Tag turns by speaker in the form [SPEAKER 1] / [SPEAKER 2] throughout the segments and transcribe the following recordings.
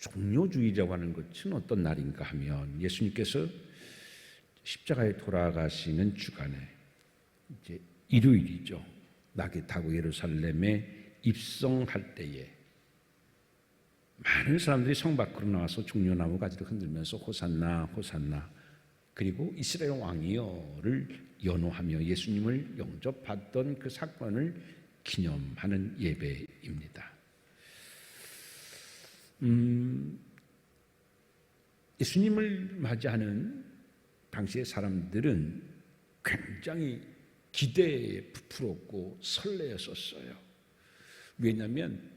[SPEAKER 1] 종료주의라고 하는 것은 어떤 날인가 하면 예수님께서 십자가에 돌아가시는 주간에 이제 일요일이죠. 낙이 타고 예루살렘에 입성할 때에 많은 사람들이 성 밖으로 나와서 종려나무 가지를 흔들면서 호산나 호산나 그리고 이스라엘 왕이여를 연호하며 예수님을 영접받던 그 사건을 기념하는 예배입니다. 예수님을 맞이하는 당시의 사람들은 굉장히 기대에 부풀었고 설레었었어요. 왜냐하면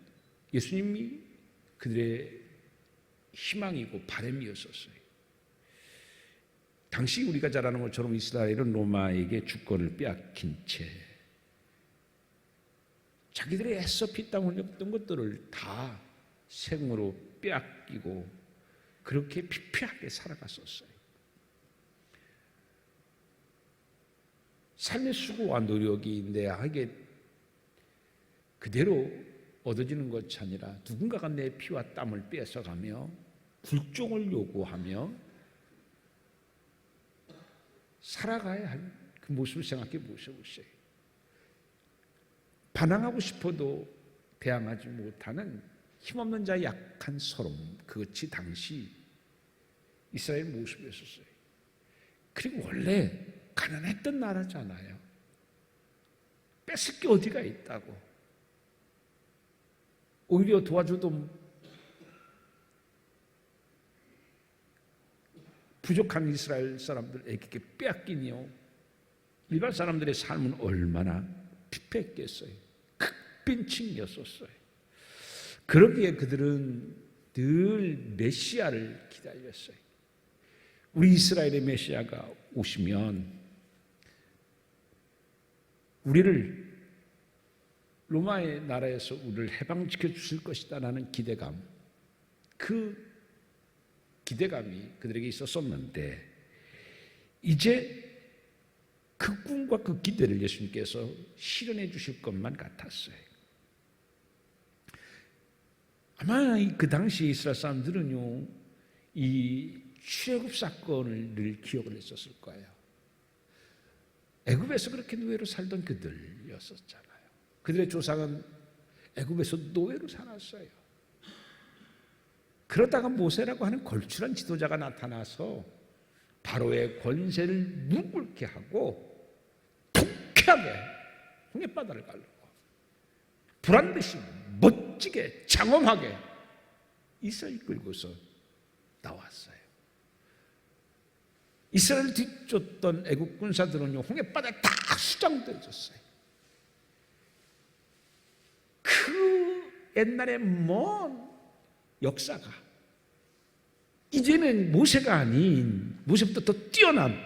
[SPEAKER 1] 예수님이 그들의 희망이고 바람이었었어요. 당시 우리가 잘 아는 것처럼 이스라엘은 로마에게 주권을 빼앗긴 채 자기들이 애써 피땀 흘렸던 것들을 다 생으로 빼앗기고 그렇게 피폐하게 살아갔었어요. 삶의 수고와 노력이 내게 그대로 얻어지는 것이 아니라 누군가가 내 피와 땀을 뺏어가며 굴종을 요구하며 살아가야 할 그 모습을 생각해 보셔보세요. 반항하고 싶어도 대항하지 못하는 힘없는 자의 약한 서름, 그것이 당시 이스라엘 모습이었어요. 그리고 원래 가난했던 나라잖아요. 뺏을 게 어디가 있다고. 오히려 도와줘도 부족한 이스라엘 사람들에게 빼앗기니요. 일반 사람들의 삶은 얼마나 피폐했겠어요. 극빈층이었었어요. 그러기에 그들은 늘 메시아를 기다렸어요. 우리 이스라엘의 메시아가 오시면 우리를 로마의 나라에서 우리를 해방시켜 주실 것이다라는 기대감, 그 기대감이 그들에게 있었었는데 이제 그 꿈과 그 기대를 예수님께서 실현해 주실 것만 같았어요. 아마 그 당시 이스라엘 사람들은요, 이 출애굽 사건을 늘 기억을 했었을 거예요. 애굽에서 그렇게 노예로 살던 그들이었었잖아요. 그들의 조상은 애굽에서 노예로 살았어요. 그러다가 모세라고 하는 걸출한 지도자가 나타나서 바로의 권세를 무릎 꿇게 하고 통쾌하게 홍해바다를 가르고 불안듯이 멋지게 장엄하게 이스라엘 끌고서 나왔어요. 이스라엘 뒤쫓던 애국 군사들은요, 홍해바다에 다 수장되어졌어요. 그 옛날의 먼 역사가 이제는 모세가 아닌 모세부터 더 뛰어난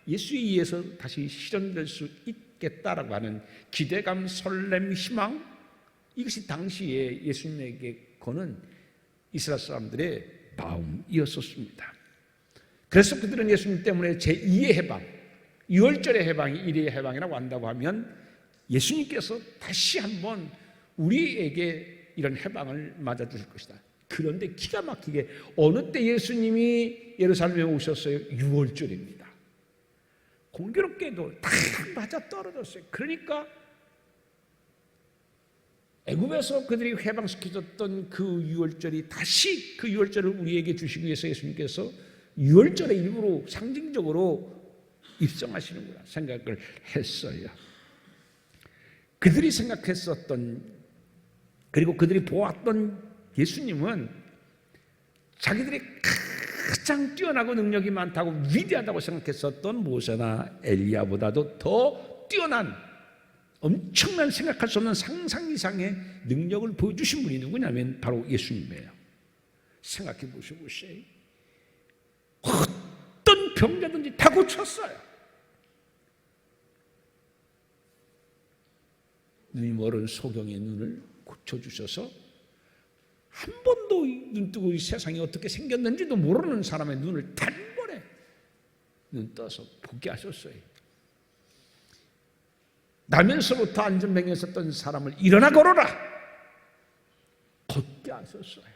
[SPEAKER 1] 예수에 의해서 다시 실현될 수 있겠다라고 하는 기대감, 설렘, 희망, 이것이 당시에 예수님에게 거는 이스라엘 사람들의 마음이었었습니다. 그래서 그들은 예수님 때문에 제2의 해방, 6월절의 해방이 1의 해방이라고 한다고 하면 예수님께서 다시 한번 우리에게 이런 해방을 맞아주실 것이다. 그런데 기가 막히게 어느 때 예수님이 예루살렘에 오셨어요? 6월절입니다. 공교롭게도 다 맞아 떨어졌어요. 그러니까 애굽에서 그들이 해방시켜줬던 그 6월절이 다시 그 6월절을 우리에게 주시기 위해서 예수님께서 6월절의 일부로 상징적으로 입성하시는구나 생각을 했어요. 그들이 생각했었던, 그리고 그들이 보았던 예수님은 자기들이 가장 뛰어나고 능력이 많다고 위대하다고 생각했었던 모세나 엘리야보다도 더 뛰어난 엄청난 생각할 수 없는 상상 이상의 능력을 보여주신 분이 누구냐면 바로 예수님이에요. 생각해 보시고요. 어떤 병자든지 다 고쳤어요. 눈이 멀은 소경의 눈을 고쳐주셔서 한 번도 눈 뜨고 이 세상이 어떻게 생겼는지도 모르는 사람의 눈을 단번에 눈 떠서 보게 하셨어요. 나면서부터 안전병에 있었던 사람을 일어나 걸어라 걷게 하셨어요.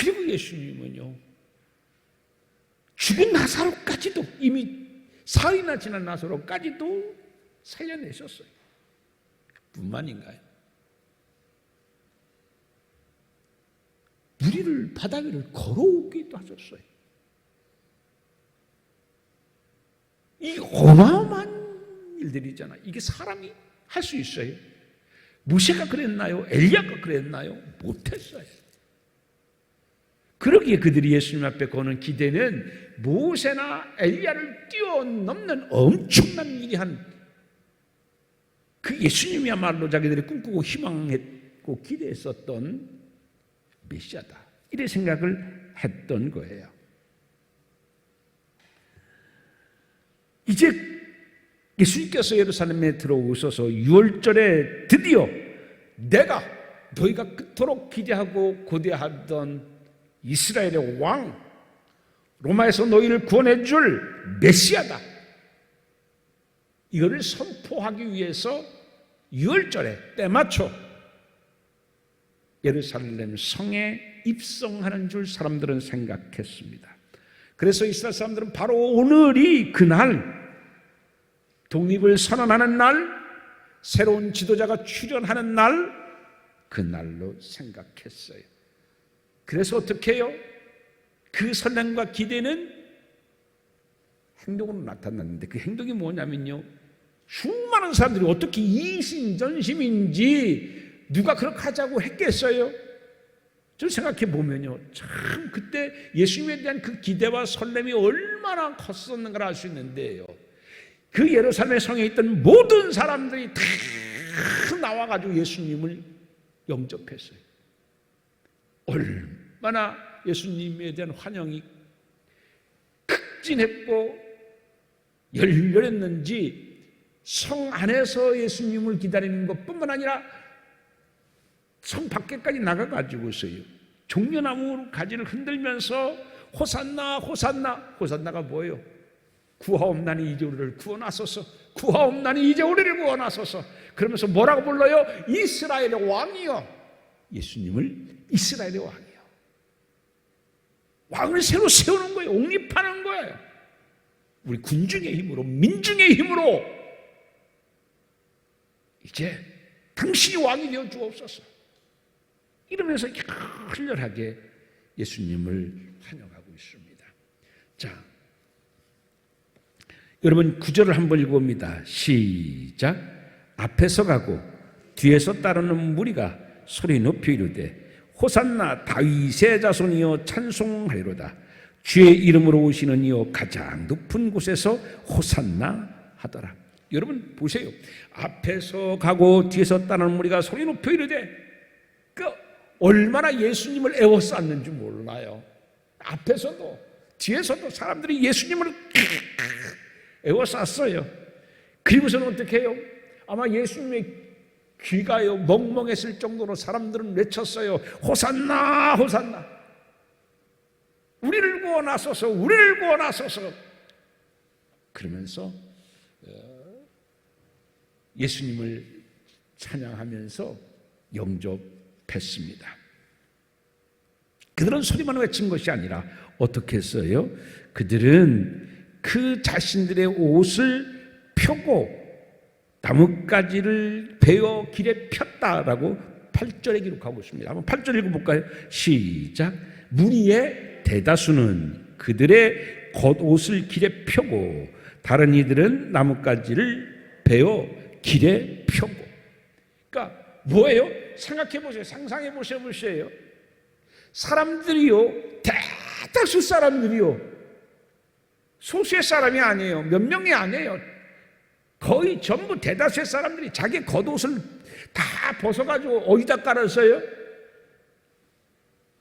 [SPEAKER 1] 그리고 예수님은요, 죽은 나사로까지도, 이미 사흘이나 지난 나사로까지도 살려내셨어요. 뿐만인가요? 무리를 바다 위를 걸어오기도 하셨어요. 이게 어마어마한 일들이잖아요. 이게 사람이 할 수 있어요? 모세가 그랬나요? 엘리야가 그랬나요? 못했어요. 그러기에 그들이 예수님 앞에 거는 기대는 모세나 엘리야를 뛰어넘는 엄청난 일이 한 그 예수님이야말로 자기들이 꿈꾸고 희망했고 기대했었던 메시아다, 이래 생각을 했던 거예요. 이제 예수님께서 예루살렘에 들어오셔서 6월절에 드디어 내가 너희가 그토록 기대하고 고대하던 이스라엘의 왕, 로마에서 너희를 구원해 줄 메시아다, 이거를 선포하기 위해서 6월절에 때맞춰 예루살렘 성에 입성하는 줄 사람들은 생각했습니다. 그래서 이스라엘 사람들은 바로 오늘이 그날, 독립을 선언하는 날, 새로운 지도자가 출현하는 날, 그날로 생각했어요. 그래서 어떻게 해요? 그 설렘과 기대는 행동으로 나타났는데, 그 행동이 뭐냐면요, 수많은 사람들이 어떻게 이심전심인지 누가 그렇게 하자고 했겠어요? 좀 생각해 보면요, 참 그때 예수님에 대한 그 기대와 설렘이 얼마나 컸었는가를 알 수 있는데요, 그 예루살렘 성에 있던 모든 사람들이 다 나와가지고 예수님을 영접했어요. 얼마나 예수님에 대한 환영이 극진했고 열렬했는지, 성 안에서 예수님을 기다리는 것뿐만 아니라 성 밖에까지 나가가지고서요, 종려나무 가지를 흔들면서 호산나 호산나, 호산나가 뭐예요? 구하옵나니 이제 우리를 구원하소서, 구하옵나니 이제 우리를 구원하소서, 그러면서 뭐라고 불러요? 이스라엘의 왕이요. 예수님을 이스라엘의 왕이요, 왕을 새로 세우는 거예요. 옹립하는 거예요. 우리 군중의 힘으로, 민중의 힘으로 이제 당신이 왕이 되어 주옵소서, 이러면서 열렬하게 예수님을 환영하고 있습니다. 자, 여러분 9절을 한번 읽어봅니다. 시작. 앞에서 가고 뒤에서 따르는 무리가 소리 높여 이르되 호산나 다윗의 자손이여 찬송하리로다. 주의 이름으로 오시는 이여 가장 높은 곳에서 호산나 하더라. 여러분 보세요. 앞에서 가고 뒤에서 따르는 무리가 소리 높여 이르되, 그 얼마나 예수님을 애워쌌는지 몰라요. 앞에서도 뒤에서도 사람들이 예수님을 애워쌌어요. 그리고서는 어떻게 해요? 아마 예수님의 귀가요 멍멍했을 정도로 사람들은 외쳤어요. 호산나 호산나, 우리를 구원하소서, 우리를 구원하소서. 그러면서 예수님을 찬양하면서 영접했습니다. 그들은 소리만 외친 것이 아니라 어떻게 했어요? 그들은 그 자신들의 옷을 펴고 나뭇가지를 베어 길에 폈다라고 8절에 기록하고 있습니다. 한번 8절 읽어볼까요? 시작. 무리의 대다수는 그들의 겉옷을 길에 펴고 다른 이들은 나뭇가지를 베어 길에 펴고. 그러니까 뭐예요? 생각해 보세요. 상상해 보세요. 사람들이요, 대다수 사람들이요, 소수의 사람이 아니에요. 몇 명이 아니에요. 거의 전부 대다수의 사람들이 자기 겉옷을 다 벗어가지고 어디다 깔았어요?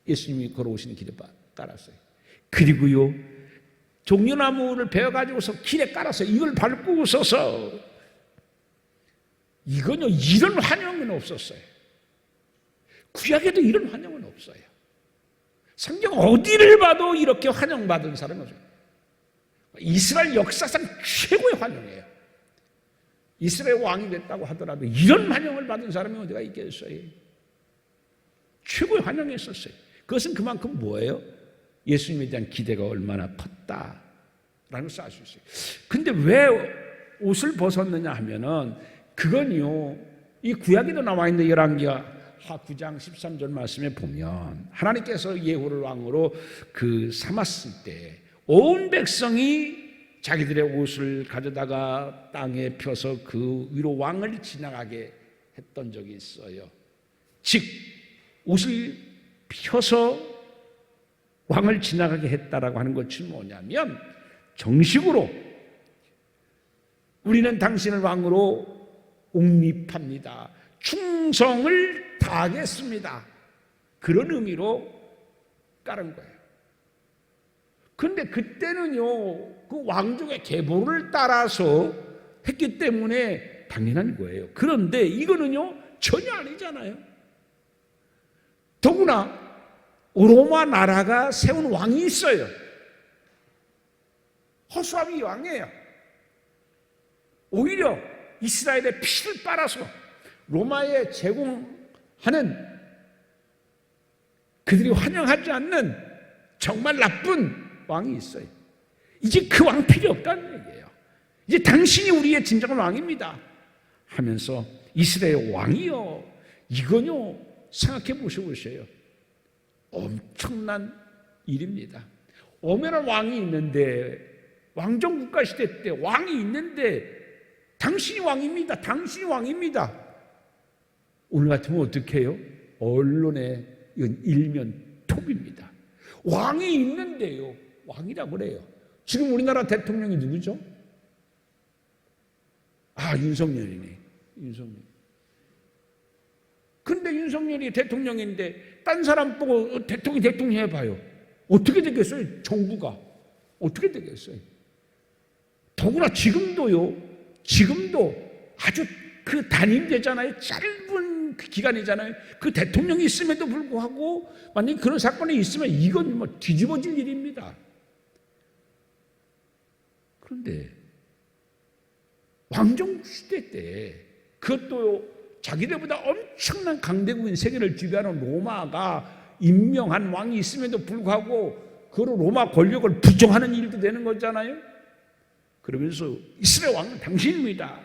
[SPEAKER 1] 예수님이 걸어오시는 길에 깔았어요. 그리고요, 종려나무를 베어가지고서 길에 깔았어요. 이걸 밟고 서서, 이건요, 이런 환영은 없었어요. 구약에도 이런 환영은 없어요. 성경 어디를 봐도 이렇게 환영받은 사람은 없어요. 이스라엘 역사상 최고의 환영이에요. 이스라엘 왕이 됐다고 하더라도 이런 환영을 받은 사람이 어디가 있겠어요? 최고의 환영이었어요. 그것은 그만큼 뭐예요? 예수님에 대한 기대가 얼마나 컸다라는 것을 알 수 있어요. 근데 왜 옷을 벗었느냐 하면은 그건요, 이 구약에도 나와 있는 열왕기하 9장 13절 말씀에 보면 하나님께서 예후를 왕으로 삼았을 때 온 백성이 자기들의 옷을 가져다가 땅에 펴서 그 위로 왕을 지나가게 했던 적이 있어요. 즉 옷을 펴서 왕을 지나가게 했다라고 하는 것이 뭐냐면 정식으로 우리는 당신을 왕으로 옹립합니다, 충성을 다하겠습니다, 그런 의미로 깔은 거예요. 그런데 그때는요, 그 왕족의 계보를 따라서 했기 때문에 당연한 거예요. 그런데 이거는요 전혀 아니잖아요. 더구나 로마 나라가 세운 왕이 있어요. 호수아비 왕이에요. 오히려 이스라엘의 피를 빨아서 로마에 제공하는, 그들이 환영하지 않는 정말 나쁜 왕이 있어요. 이제 그 왕 필요 없다는 얘기예요. 이제 당신이 우리의 진정한 왕입니다 하면서 이스라엘 왕이요, 이건요 생각해 보셔보세요. 엄청난 일입니다. 엄연한 왕이 있는데, 왕정 국가 시대 때 왕이 있는데 당신이 왕입니다, 당신이 왕입니다. 오늘 같으면 어떻게 해요? 언론에 이건 일면 톱입니다. 왕이 있는데요, 왕이라고 그래요. 지금 우리나라 대통령이 누구죠? 윤석열이네. 윤석열. 근데 윤석열이 대통령인데 딴 사람 보고 대통령 해봐요. 어떻게 되겠어요? 정부가 어떻게 되겠어요? 더구나 지금도 아주 그 단임되잖아요. 짧은 기간이잖아요. 그 대통령이 있음에도 불구하고 만약에 그런 사건이 있으면 이건 뭐 뒤집어질 일입니다. 그런데 왕정 시대 때 그것도 자기들보다 엄청난 강대국인 세계를 지배하는 로마가 임명한 왕이 있음에도 불구하고 그 로마 권력을 부정하는 일도 되는 거잖아요. 그러면서 이스라엘 왕은 당신입니다,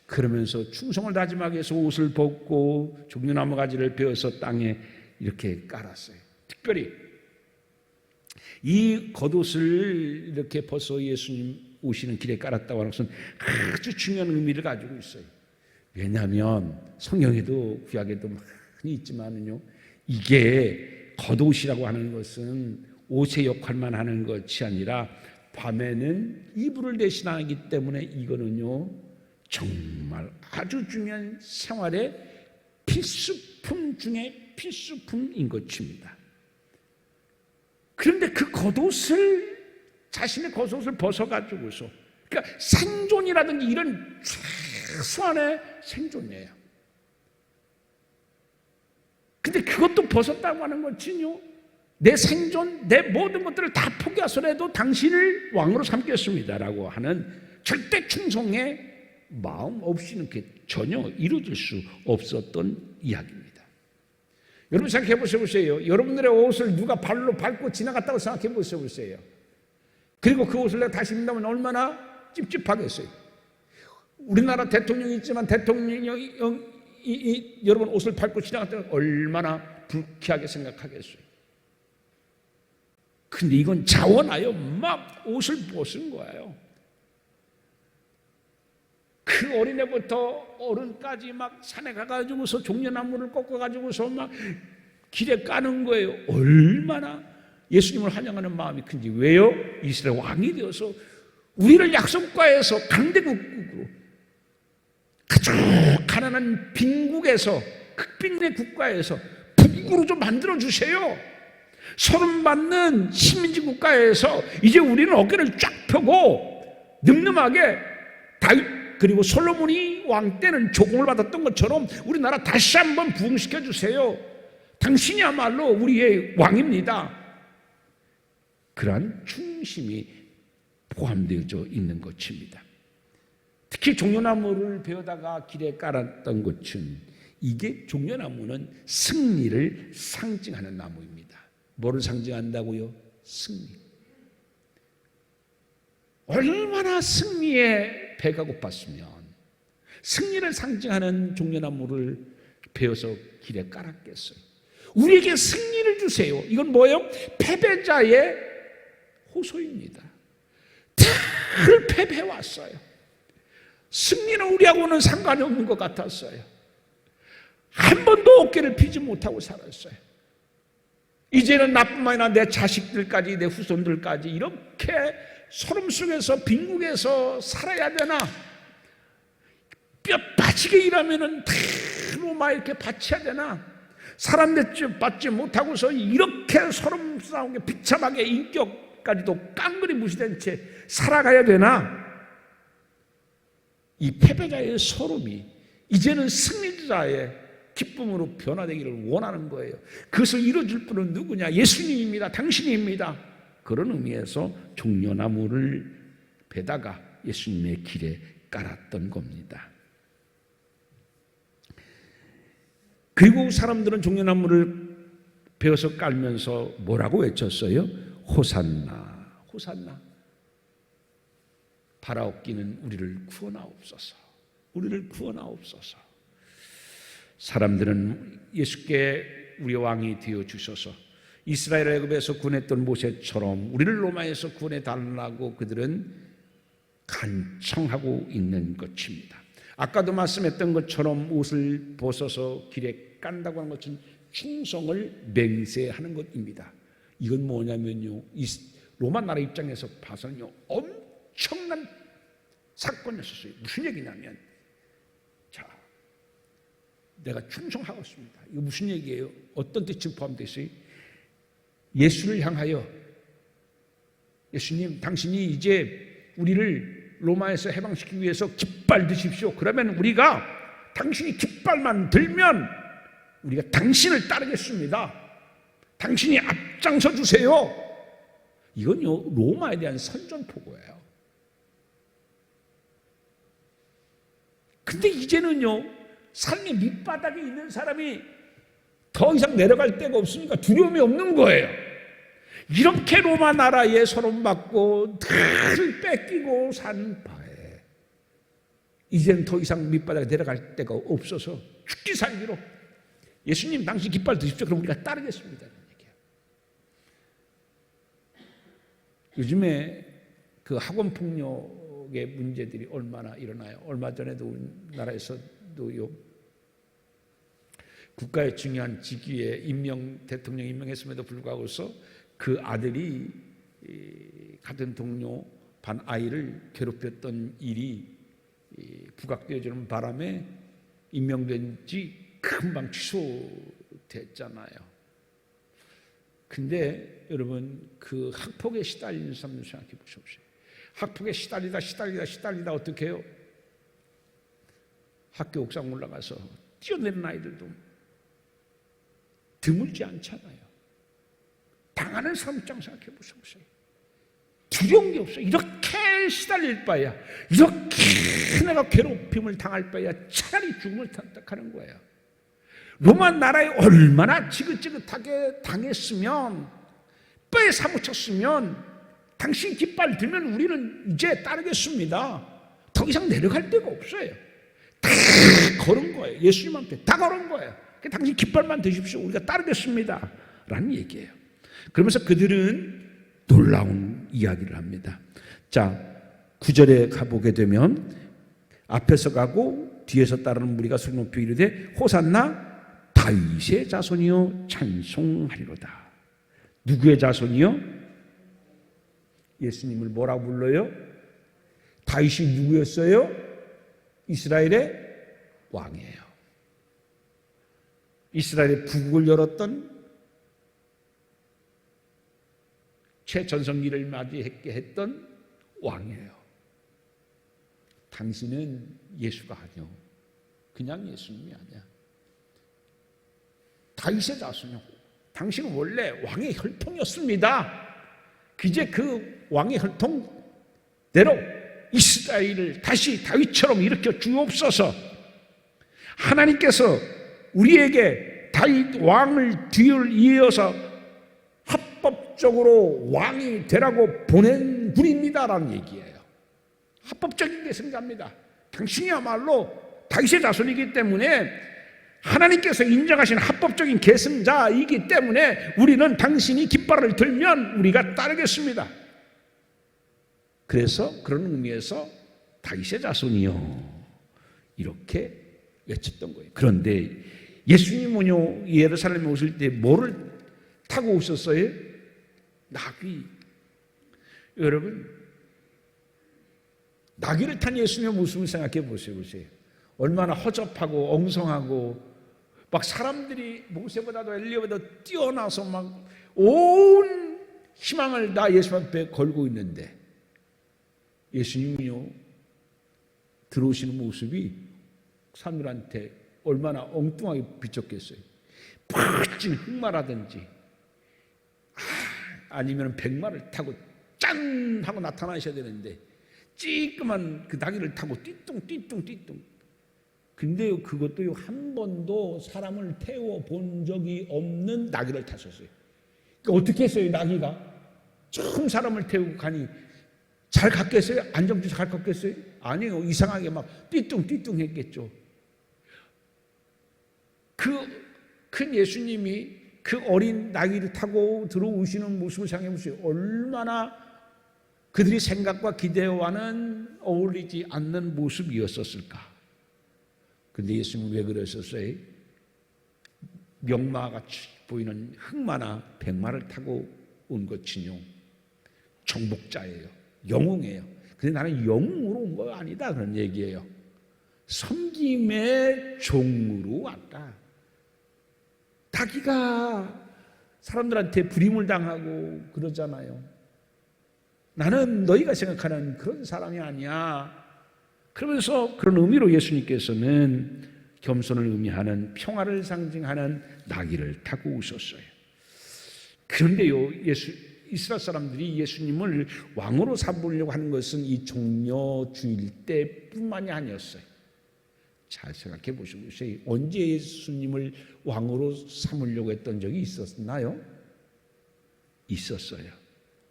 [SPEAKER 1] 그러면서 충성을 다짐하기 위해서 옷을 벗고 종려나무 가지를 베어서 땅에 이렇게 깔았어요. 특별히 이 겉옷을 이렇게 벗어 예수님 오시는 길에 깔았다고 하는 것은 아주 중요한 의미를 가지고 있어요. 왜냐하면 성경에도 구약에도 많이 있지만은요, 이게 겉옷이라고 하는 것은 옷의 역할만 하는 것이 아니라 밤에는 이불을 대신하기 때문에 이거는요 정말 아주 중요한 생활의 필수품 중에 필수품인 것입니다. 그런데 그 겉옷을, 자신의 겉옷을 벗어가지고서, 그러니까 생존이라든지 이런 최소한의 생존이에요. 근데 그것도 벗었다고 하는 것은요, 내 생존, 내 모든 것들을 다 포기하서라도 당신을 왕으로 삼겠습니다라고 하는 절대 충성의 마음 없이는 전혀 이루어질 수 없었던 이야기입니다. 여러분 생각해 보세요. 여러분들의 옷을 누가 발로 밟고 지나갔다고 생각해 보세요. 그리고 그 옷을 내가 다시 입는다면 얼마나 찝찝하겠어요. 우리나라 대통령이 있지만 대통령이 여러분 옷을 밟고 지나갔다면 얼마나 불쾌하게 생각하겠어요. 근데 이건 자원하여 막 옷을 벗은 거예요. 그 어린애부터 어른까지 막 산에 가가지고서 종려나무를 꺾어가지고서 막 길에 까는 거예요. 얼마나 예수님을 환영하는 마음이 큰지. 왜요? 이스라엘 왕이 되어서 우리를 약속과에서 강대국으로, 아주 가난한 빈국에서, 흑빈의 국가에서 북국으로 좀 만들어주세요. 소름받는 식민지 국가에서 이제 우리는 어깨를 쫙 펴고 늠름하게 다윗 그리고 솔로몬이 왕 때는 조공을 받았던 것처럼 우리나라 다시 한번 부흥시켜 주세요. 당신이야말로 우리의 왕입니다. 그러한 충심이 포함되어져 있는 것입니다. 특히 종려나무를 베어다가 길에 깔았던 것은 이게 종려나무는 승리를 상징하는 나무입니다. 뭐를 상징한다고요? 승리. 얼마나 승리에 배가 고팠으면 승리를 상징하는 종려나무를 베어서 길에 깔았겠어요. 우리에게 승리를 주세요. 이건 뭐예요? 패배자의 호소입니다. 늘 패배해왔어요. 승리는 우리하고는 상관이 없는 것 같았어요. 한 번도 어깨를 피지 못하고 살았어요. 이제는 나뿐만 아니라 내 자식들까지, 내 후손들까지 이렇게 소름 속에서 빈국에서 살아야 되나? 뼈 빠지게 일하면은 다 로마 이렇게 바쳐야 되나? 사람 대접 받지 못하고서 이렇게 소름 돋게 비참하게 인격까지도 깡그리 무시된 채 살아가야 되나? 이 패배자의 소름이 이제는 승리자의 기쁨으로 변화되기를 원하는 거예요. 그것을 이루어줄 분은 누구냐? 예수님입니다. 당신입니다. 그런 의미에서 종려나무를 베다가 예수님의 길에 깔았던 겁니다. 그리고 사람들은 종려나무를 베어서 깔면서 뭐라고 외쳤어요? 호산나, 호산나. 바라옵기는 우리를 구원하옵소서. 우리를 구원하옵소서. 사람들은 예수께 우리 왕이 되어 주셔서 이스라엘 애굽에서 구원했던 모세처럼 우리를 로마에서 구원해 달라고 그들은 간청하고 있는 것입니다. 아까도 말씀했던 것처럼 옷을 벗어서 길에 깐다고 하는 것은 충성을 맹세하는 것입니다. 이건 뭐냐면요, 로마 나라 입장에서 봐서는요 엄청난 사건이었어요. 무슨 얘기냐면, 자, 내가 충성하겠습니다. 이거 무슨 얘기예요? 어떤 뜻이 포함되어 있어요? 예수를 향하여, 예수님 당신이 이제 우리를 로마에서 해방시키기 위해서 깃발 드십시오. 그러면 우리가 당신이 깃발만 들면 우리가 당신을 따르겠습니다. 당신이 앞장서 주세요. 이건요 로마에 대한 선전포고예요. 근데 이제는요 삶의 밑바닥에 있는 사람이 더 이상 내려갈 데가 없으니까 두려움이 없는 거예요. 이렇게 로마 나라에 소름받고 늘 뺏기고 산 바에 이제는 더 이상 밑바닥에 내려갈 데가 없어서 죽기 살기로 예수님 당신 깃발 드십시오. 그럼 우리가 따르겠습니다. 얘기예요. 요즘에 그 학원 폭력의 문제들이 얼마나 일어나요. 얼마 전에도 우리나라에서도요 국가의 중요한 직위에 대통령 임명했음에도 불구하고서 그 아들이 같은 동료 반 아이를 괴롭혔던 일이 부각되어지는 바람에 임명된 지 금방 취소됐잖아요. 근데 여러분 그 학폭에 시달리는 사람들 생각해 보십시오. 학폭에 시달리다 어떻게 해요? 학교 옥상 올라가서 뛰어내리는 아이들도 드물지 않잖아요. 당하는 사람 입장 생각해 보십시오. 두려운 게 없어요. 이렇게 시달릴 바야, 이렇게 내가 괴롭힘을 당할 바야 차라리 죽음을 선택하는 거예요. 로마 나라에 얼마나 지긋지긋하게 당했으면, 뼈에 사무쳤으면 당신 깃발 들면 우리는 이제 따르겠습니다. 더 이상 내려갈 데가 없어요. 다 걸은 거예요. 예수님한테 다 걸은 거예요. 당신 깃발만 드십시오. 우리가 따르겠습니다. 라는 얘기예요. 그러면서 그들은 놀라운 이야기를 합니다. 자, 9절에 가보게 되면 앞에서 가고 뒤에서 따르는 무리가 소리 높이 이르되 호산나 다윗의 자손이요 찬송하리로다. 누구의 자손이요? 예수님을 뭐라고 불러요? 다윗이 누구였어요? 이스라엘의 왕이에요. 이스라엘의 부국을 열었던, 최전성기를 맞이했게 했던 왕이에요. 당신은 예수가 아니요, 그냥 예수님이 아니야. 다윗의 자손이요. 당신은 원래 왕의 혈통이었습니다. 이제 그 왕의 혈통대로 이스라엘을 다시 다윗처럼 일으켜 주옵소서. 하나님께서 우리에게 다윗 왕을 뒤를 이어서 합법적으로 왕이 되라고 보낸 분입니다라는 얘기예요. 합법적인 계승자입니다. 당신이야말로 다윗의 자손이기 때문에 하나님께서 인정하신 합법적인 계승자이기 때문에 우리는 당신이 깃발을 들면 우리가 따르겠습니다. 그래서 그런 의미에서 다윗의 자손이요 이렇게 외쳤던 거예요. 그런데 예수님은요 예루살렘에 오실 때 뭐를 타고 오셨어요? 나귀. 여러분 나귀를 탄 예수님의 모습을 생각해 보세요. 얼마나 허접하고 엉성하고 막 사람들이 모세보다도 엘리야보다 뛰어나서 막 온 희망을 다 예수 앞에 걸고 있는데 예수님이요 들어오시는 모습이 사람들한테 얼마나 엉뚱하게 비쳤겠어요. 푹찐 흑마라든지 아니면 백마를 타고 짠 하고 나타나셔야 되는데 찌끄만 그 나귀를 타고 띠뚱 근데요 그것도요 한 번도 사람을 태워 본 적이 없는 나귀를 타셨어요. 그러니까 어떻게 했어요? 나귀가 처음 사람을 태우고 가니 잘 갔겠어요? 안정적으로 잘 갔겠어요? 아니요, 이상하게 막 띠뚱 했겠죠. 그 큰 예수님이 그 어린 나귀를 타고 들어오시는 모습을 생각해 보세요. 얼마나 그들의 생각과 기대와는 어울리지 않는 모습이었었을까. 근데 예수님은 왜 그러셨어요? 명마같이 보이는 흑마나 백마를 타고 온 것이요 정복자예요. 영웅이에요. 근데 나는 영웅으로 온 거 아니다 그런 얘기예요. 섬김의 종으로 왔다. 자기가 사람들한테 불임을 당하고 그러잖아요. 나는 너희가 생각하는 그런 사람이 아니야. 그러면서 그런 의미로 예수님께서는 겸손을 의미하는 평화를 상징하는 나귀를 타고 오셨어요. 그런데요, 이스라엘 사람들이 예수님을 왕으로 삼으려고 하는 것은 이 종려주일 때뿐만이 아니었어요. 잘 생각해 보시고 언제 예수님을 왕으로 삼으려고 했던 적이 있었나요? 있었어요.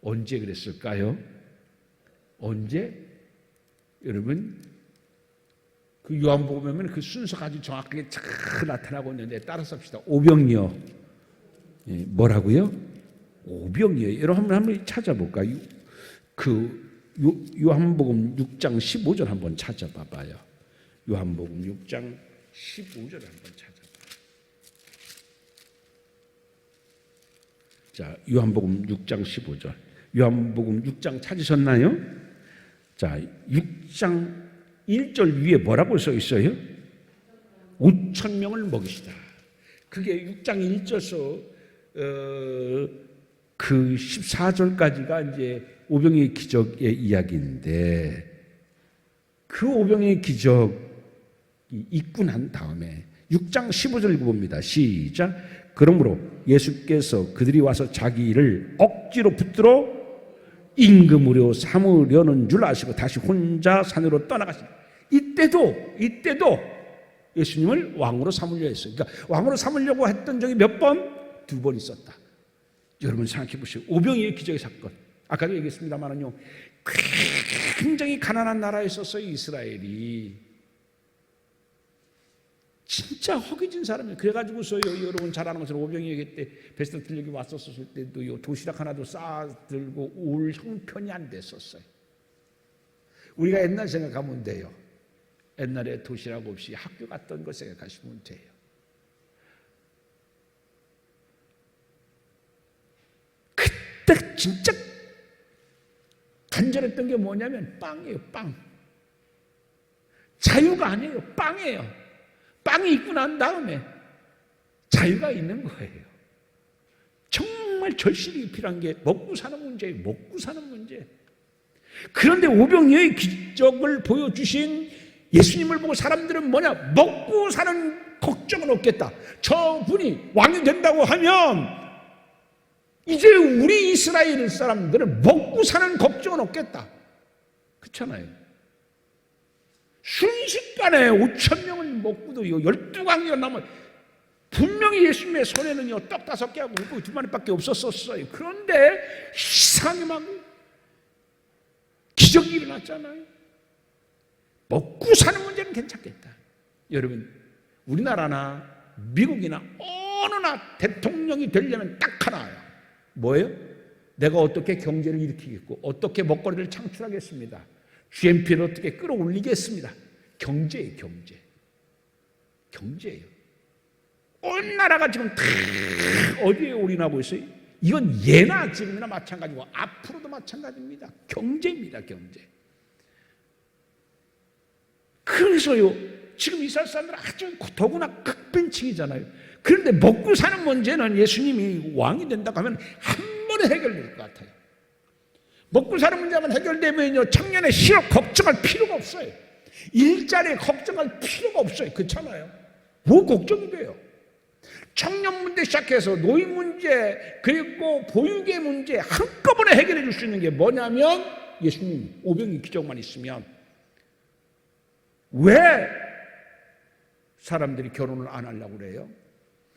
[SPEAKER 1] 언제 그랬을까요? 언제? 여러분 그 요한복음에 보면 그 순서가 아주 정확하게 잘 나타나고 있는데 따라서 합시다. 오병이어. 뭐라고요? 오병이어. 여러분 한번 찾아볼까요? 요한복음 6장 15절 한번 찾아봐봐요. 요한복음 6장 15절 한번 찾아봐요. 자, 요한복음 6장 15절. 요한복음 6장 찾으셨나요? 자, 6장 1절 위에 뭐라고 써 있어요? 5,000명을 먹이시다. 그게 6장 1절에서 그 14절까지가 이제 오병이의 기적의 이야기인데 그 오병이의 기적이 있고 난 다음에 6장 15절 읽어봅니다. 시작. 그러므로 예수께서 그들이 와서 자기를 억지로 붙들어 임금으로 삼으려는 줄 아시고 다시 혼자 산으로 떠나가시다. 이때도 예수님을 왕으로 삼으려 했어요. 그러니까 왕으로 삼으려고 했던 적이 몇 번? 2번 있었다. 여러분 생각해 보시오. 오병이의 기적의 사건. 아까도 얘기했습니다만은요. 굉장히 가난한 나라였었어요. 이스라엘이. 진짜 허기진 사람이에요. 그래가지고서요, 여러분 잘 아는 것처럼 오병이어 때 베스트들 여기 왔었을 때도요, 도시락 하나도 싸들고 올 형편이 안 됐었어요. 우리가 옛날 생각하면 돼요. 옛날에 도시락 없이 학교 갔던 거 생각하시면 돼요. 그때 진짜 간절했던 게 뭐냐면 빵이에요. 빵. 자유가 아니에요. 빵이에요. 빵이 있고 난 다음에 자유가 있는 거예요. 정말 절실히 필요한 게 먹고 사는 문제예요. 먹고 사는 문제. 그런데 오병이어의 기적을 보여주신 예수님을 보고 사람들은 뭐냐? 먹고 사는 걱정은 없겠다. 저분이 왕이 된다고 하면 이제 우리 이스라엘 사람들은 먹고 사는 걱정은 없겠다. 그렇잖아요. 순식간에 5,000명을 먹고도 12강이가 남아 분명히 예수님의 손에는요 떡 5개하고 물고기 2마리밖에 없었어요. 그런데 이상하게 막 기적이 일어났잖아요. 먹고 사는 문제는 괜찮겠다. 여러분, 우리나라나 미국이나 어느 나라 대통령이 되려면 딱 하나예요. 뭐예요? 내가 어떻게 경제를 일으키겠고 어떻게 먹거리를 창출하겠습니다. GNP를 어떻게 끌어올리겠습니다. 경제예요. 경제예요. 온 나라가 지금 다 어디에 올인하고 있어요? 이건 예나 지금이나 마찬가지고 앞으로도 마찬가지입니다. 경제입니다. 경제. 그래서요 지금 이스라엘 사람들은 아주 더구나 극빈층이잖아요. 그런데 먹고 사는 문제는 예수님이 왕이 된다고 하면 한 번에 해결될 것 같아요. 먹고 사는 문제만 해결되면요 청년의 실업 걱정할 필요가 없어요. 일자리에 걱정할 필요가 없어요. 그렇잖아요. 뭐 걱정이 돼요? 청년 문제 시작해서 노인 문제 그리고 보육의 문제 한꺼번에 해결해 줄 수 있는 게 뭐냐면 예수님 오병이 기적만 있으면. 왜 사람들이 결혼을 안 하려고 그래요?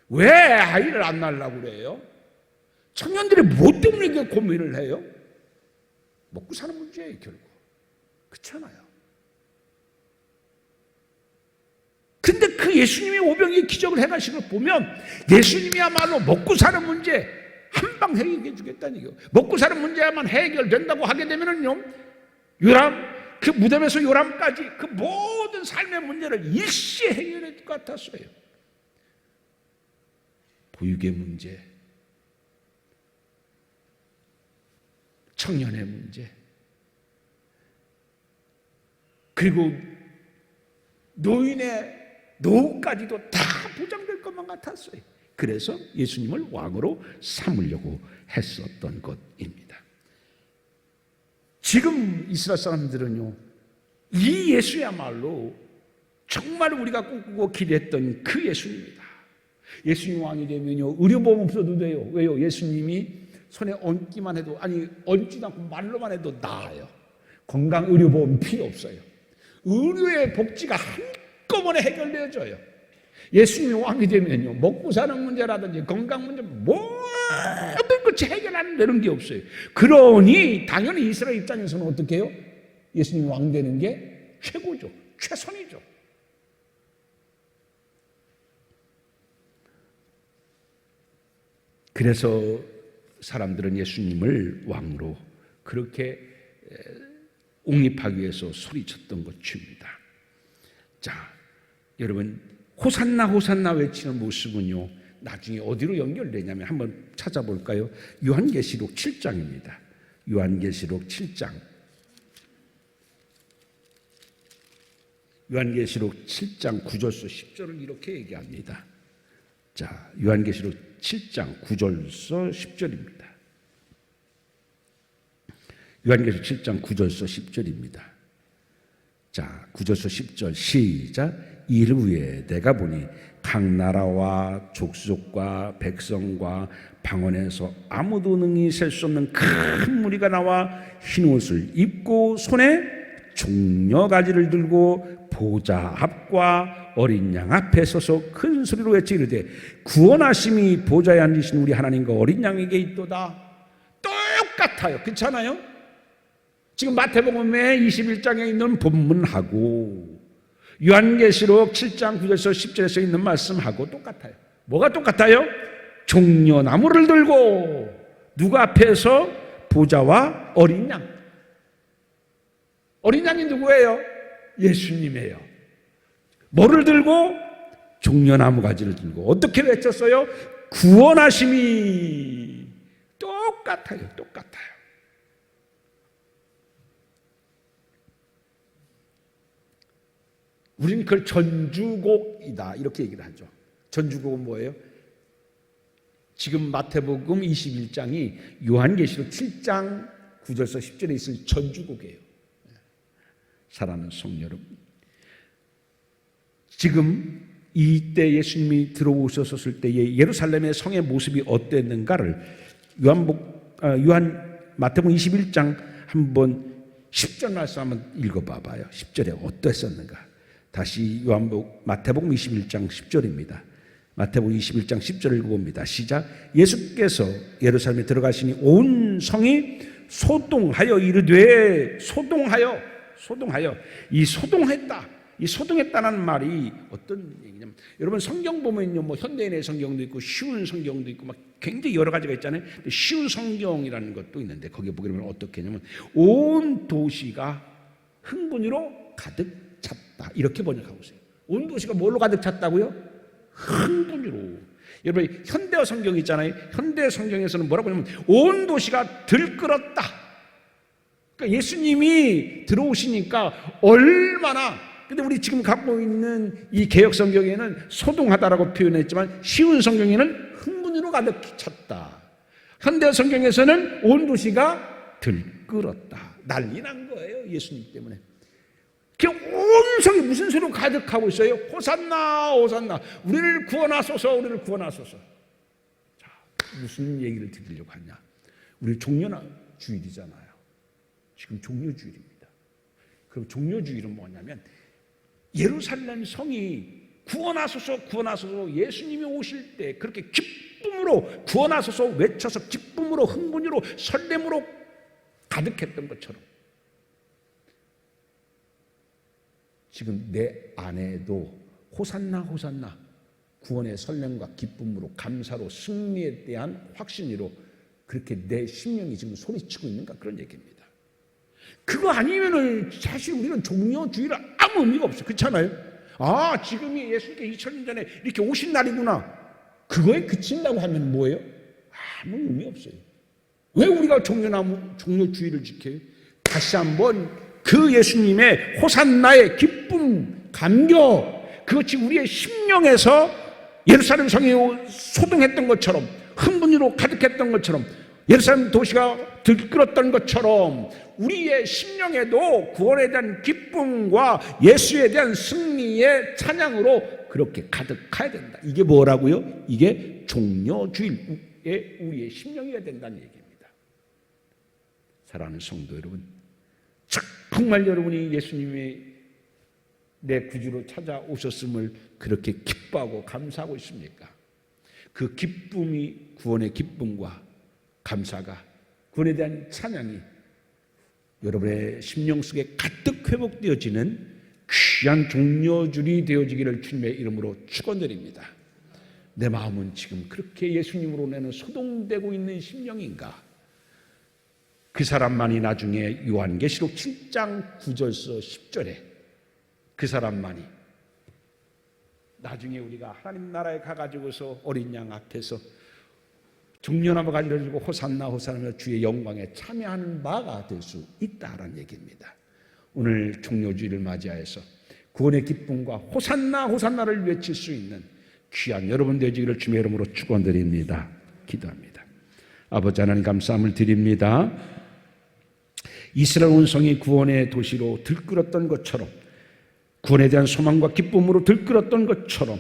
[SPEAKER 1] 왜 아이를 안 낳으려고 그래요? 청년들이 뭐 때문에 이렇게 고민을 해요? 먹고 사는 문제예요 결국. 그렇잖아요. 근데 그 예수님이 오병이의 기적을 행하신 걸 보면 예수님이야말로 먹고 사는 문제 한방 해결해 주겠다는 얘기예요. 먹고 사는 문제만 해결된다고 하게 되면은요 요람 그 무덤에서 요람까지 그 모든 삶의 문제를 일시에 해결할 것 같았어요. 보육의 문제, 청년의 문제, 그리고 노인의 노후까지도 다 보장될 것만 같았어요. 그래서 예수님을 왕으로 삼으려고 했었던 것입니다. 지금 이스라엘 사람들은요 이 예수야말로 정말 우리가 꿈꾸고 기대했던 그 예수님이다. 예수님 왕이 되면요 의료보험 없어도 돼요. 왜요? 예수님이 손에 얹기만 해도 아니 얹지도 않고 말로만 해도 나아요. 건강의료보험 필요 없어요. 의료의 복지가 한꺼번에 해결되어져요. 예수님이 왕이 되면요 먹고 사는 문제라든지 건강 문제 모든 것이 해결하는 그런 게 없어요. 그러니 당연히 이스라엘 입장에서는 어떻게 해요? 예수님이 왕 되는 게 최고죠. 최선이죠. 그래서 사람들은 예수님을 왕으로 그렇게 옹립하기 위해서 소리쳤던 것입니다. 자, 여러분 호산나 호산나 외치는 모습은요 나중에 어디로 연결되냐면 한번 찾아볼까요? 요한계시록 7장입니다. 요한계시록 7장. 요한계시록 7장 9절서 10절을 이렇게 얘기합니다. 자, 요한계시록 7장 9절서 10절입니다. 요한계시록 7장 9절서 10절입니다. 자, 9절서 10절 시작. 이를 위해 내가 보니 각 나라와 족속과 백성과 방언에서 아무도 능히 셀 수 없는 큰 무리가 나와 흰 옷을 입고 손에 종려가지를 들고 보좌 앞과 어린 양 앞에 서서 큰 소리로 외치기를 구원하심이 보좌에 앉으신 우리 하나님과 어린 양에게 있도다. 똑같아요. 그렇잖아요? 지금 마태복음의 21장에 있는 본문하고 요한계시록 7장 9절에서 10절에서 있는 말씀하고 똑같아요. 뭐가 똑같아요? 종려나무를 들고 누가 앞에서 보좌와 어린 양. 어린 양이 누구예요? 예수님이에요. 뭐를 들고? 종려나무 가지를 들고. 어떻게 외쳤어요? 구원하심이. 똑같아요. 똑같아요. 우리는 그걸 전주곡이다 이렇게 얘기를 하죠. 전주곡은 뭐예요? 지금 마태복음 21장이 요한계시록 7장 9절에서 10절에 있을 전주곡이에요. 사랑하는 성도 여러분, 지금 이때 예수님이 들어오셨을 때의 예루살렘의 성의 모습이 어땠는가를 마태복음 21장 한번 10절 말씀 한번 읽어봐봐요. 10절에 어땠었는가? 다시 마태복음 21장 10절입니다. 마태복음 21장 10절을 읽어봅니다. 시작. 예수께서 예루살렘에 들어가시니 온 성이 소동하여 이르되 소동하여 이 소동했다. 이 소동했다는 말이 어떤 얘기냐면, 여러분 성경 보면요, 뭐 현대인의 성경도 있고 쉬운 성경도 있고 막 굉장히 여러 가지가 있잖아요. 쉬운 성경이라는 것도 있는데 거기에 보게 되면 어떻게 하냐면 온 도시가 흥분으로 가득 찼다 이렇게 번역하고 있어요. 온 도시가 뭘로 가득 찼다고요? 흥분으로. 여러분 현대어 성경 있잖아요. 현대 성경에서는 뭐라고 하냐면 온 도시가 들끓었다. 그러니까 예수님이 들어오시니까 얼마나. 근데 우리 지금 갖고 있는 이 개역 성경에는 소동하다라고 표현했지만 쉬운 성경에는 흥분으로 가득 찼다. 현대 성경에서는 온 도시가 들끓었다. 난리 난 거예요. 예수님 때문에. 온 성이 무슨 소리로 가득하고 있어요? 호산나 호산나, 우리를 구원하소서, 우리를 구원하소서. 자, 무슨 얘기를 드리려고 하냐? 우리 종려주일이잖아요. 지금 종려주일입니다. 그럼 종려주일은 뭐냐면 예루살렘 성이 구원하소서 구원하소서 예수님이 오실 때 그렇게 기쁨으로 구원하소서 외쳐서 기쁨으로 흥분으로 설렘으로 가득했던 것처럼 지금 내 안에도 호산나 호산나 구원의 설렘과 기쁨으로 감사로 승리에 대한 확신으로 그렇게 내 심령이 지금 소리치고 있는가, 그런 얘기입니다. 그거 아니면은 사실 우리는 종려주의를 아무 의미가 없어요. 그렇잖아요? 아, 지금이 예수님께 2000년 전에 이렇게 오신 날이구나. 그거에 그친다고 하면 뭐예요? 아무 의미 없어요. 왜 우리가 종려주의를 지켜요? 다시 한번 그 예수님의 호산나의 기쁨, 감격, 그것이 우리의 심령에서 예루살렘 성이 소동했던 것처럼 흥분으로 가득했던 것처럼 예루살렘 도시가 들끓었던 것처럼 우리의 심령에도 구원에 대한 기쁨과 예수에 대한 승리의 찬양으로 그렇게 가득해야 된다. 이게 뭐라고요? 이게 종려주일에 우리의 심령이어야 된다는 얘기입니다. 사랑하는 성도 여러분, 정말 여러분이 예수님이 내 구주로 찾아오셨음을 그렇게 기뻐하고 감사하고 있습니까? 그 기쁨이, 구원의 기쁨과 감사가, 구원에 대한 찬양이 여러분의 심령 속에 가득 회복되어지는 귀한 종려주일이 되어지기를 주님의 이름으로 축원드립니다. 내 마음은 지금 그렇게 예수님으로 내는 소동되고 있는 심령인가? 그 사람만이 나중에 요한계시록 7장 9절서 10절에 그 사람만이 나중에 우리가 하나님 나라에 가가지고서 어린 양 앞에서 종려나무 가지를 들고 호산나 호산하며 주의 영광에 참여하는 바가 될 수 있다라는 얘기입니다. 오늘 종려주일을 맞이하여서 구원의 기쁨과 호산나 호산나를 외칠 수 있는 귀한 여러분 되시기를 주님의 이름으로 축원드립니다. 기도합니다. 아버지 하나님 감사함을 드립니다. 이스라엘 온 성이 구원의 도시로 들끓었던 것처럼, 구원에 대한 소망과 기쁨으로 들끓었던 것처럼,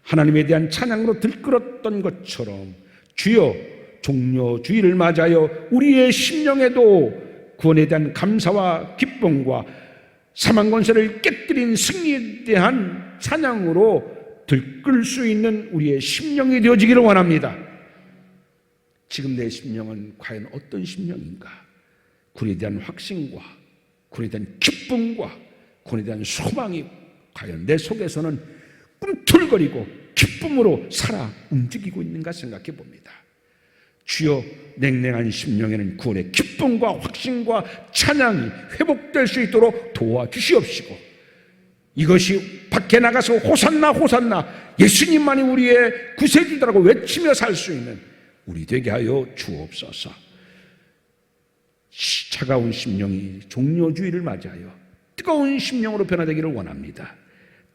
[SPEAKER 1] 하나님에 대한 찬양으로 들끓었던 것처럼 주여 종려주일을 맞아요 우리의 심령에도 구원에 대한 감사와 기쁨과 사망 권세를 깨뜨린 승리에 대한 찬양으로 들끓을 수 있는 우리의 심령이 되어지기를 원합니다. 지금 내 심령은 과연 어떤 심령인가? 구원에 대한 확신과 구원에 대한 기쁨과 구원에 대한 소망이 과연 내 속에서는 꿈틀거리고 기쁨으로 살아 움직이고 있는가 생각해 봅니다. 주여, 냉랭한 심령에는 구원의 기쁨과 확신과 찬양이 회복될 수 있도록 도와주시옵시고, 이것이 밖에 나가서 호산나 호산나 예수님만이 우리의 구세주다라고 외치며 살 수 있는 우리 되게 하여 주옵소서. 차가운 심령이 종려주일을 맞이하여 뜨거운 심령으로 변화되기를 원합니다.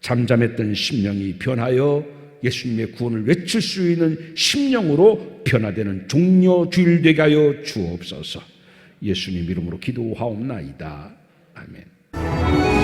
[SPEAKER 1] 잠잠했던 심령이 변하여 예수님의 구원을 외칠 수 있는 심령으로 변화되는 종려주일 되게 하여 주옵소서. 예수님 이름으로 기도하옵나이다. 아멘.